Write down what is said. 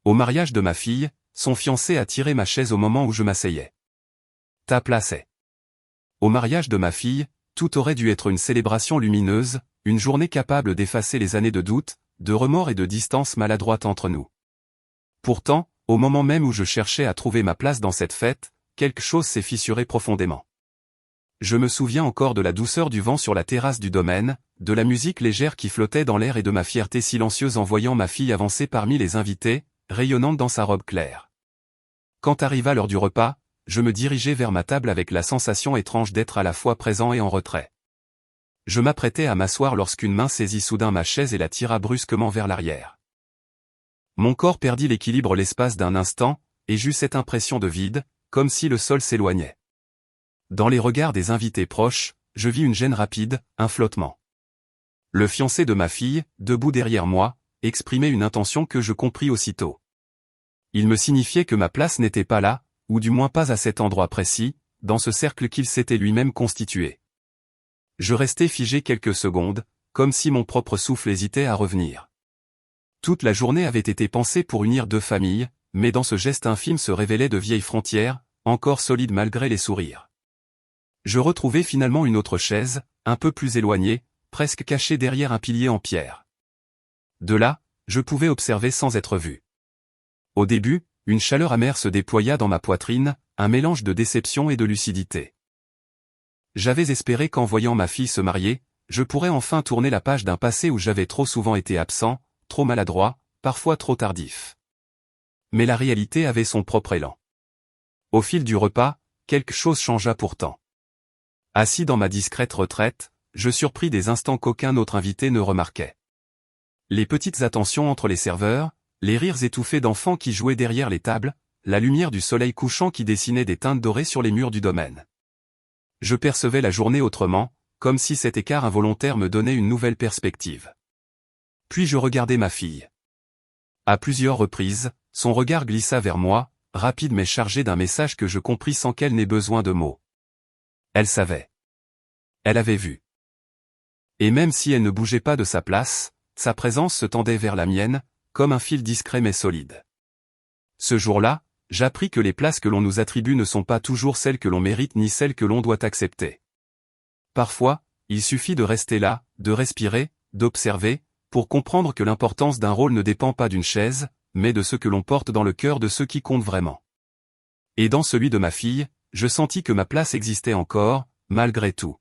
Au mariage de ma fille, son fiancé a tiré ma chaise au moment où je m'asseyais. Ta place est. Au mariage de ma fille, tout aurait dû être une célébration lumineuse, une journée capable d'effacer les années de doute, de remords et de distance maladroite entre nous. Pourtant, au moment même où je cherchais à trouver ma place dans cette fête, quelque chose s'est fissuré profondément. Je me souviens encore de la douceur du vent sur la terrasse du domaine, de la musique légère qui flottait dans l'air et de ma fierté silencieuse en voyant ma fille avancer parmi les invités, rayonnante dans sa robe claire. Quand arriva l'heure du repas, je me dirigeai vers ma table avec la sensation étrange d'être à la fois présent et en retrait. Je m'apprêtais à m'asseoir lorsqu'une main saisit soudain ma chaise et la tira brusquement vers l'arrière. Mon corps perdit l'équilibre l'espace d'un instant, et j'eus cette impression de vide, comme si le sol s'éloignait. Dans les regards des invités proches, je vis une gêne rapide, un flottement. Le fiancé de ma fille, debout derrière moi, exprimait une intention que je compris aussitôt. Il me signifiait que ma place n'était pas là, ou du moins pas à cet endroit précis, dans ce cercle qu'il s'était lui-même constitué. Je restai figé quelques secondes, comme si mon propre souffle hésitait à revenir. Toute la journée avait été pensée pour unir deux familles, mais dans ce geste infime se révélaient de vieilles frontières, encore solides malgré les sourires. Je retrouvai finalement une autre chaise, un peu plus éloignée, presque cachée derrière un pilier en pierre. De là, je pouvais observer sans être vu. Au début, une chaleur amère se déploya dans ma poitrine, un mélange de déception et de lucidité. J'avais espéré qu'en voyant ma fille se marier, je pourrais enfin tourner la page d'un passé où j'avais trop souvent été absent, trop maladroit, parfois trop tardif. Mais la réalité avait son propre élan. Au fil du repas, quelque chose changea pourtant. Assis dans ma discrète retraite, je surpris des instants qu'aucun autre invité ne remarquait. Les petites attentions entre les serveurs, les rires étouffés d'enfants qui jouaient derrière les tables, la lumière du soleil couchant qui dessinait des teintes dorées sur les murs du domaine. Je percevais la journée autrement, comme si cet écart involontaire me donnait une nouvelle perspective. Puis je regardai ma fille. À plusieurs reprises, son regard glissa vers moi, rapide mais chargé d'un message que je compris sans qu'elle n'ait besoin de mots. Elle savait. Elle avait vu. Et même si elle ne bougeait pas de sa place, sa présence se tendait vers la mienne, comme un fil discret mais solide. Ce jour-là, j'appris que les places que l'on nous attribue ne sont pas toujours celles que l'on mérite ni celles que l'on doit accepter. Parfois, il suffit de rester là, de respirer, d'observer, pour comprendre que l'importance d'un rôle ne dépend pas d'une chaise, mais de ce que l'on porte dans le cœur de ceux qui comptent vraiment. Et dans celui de ma fille, je sentis que ma place existait encore, malgré tout.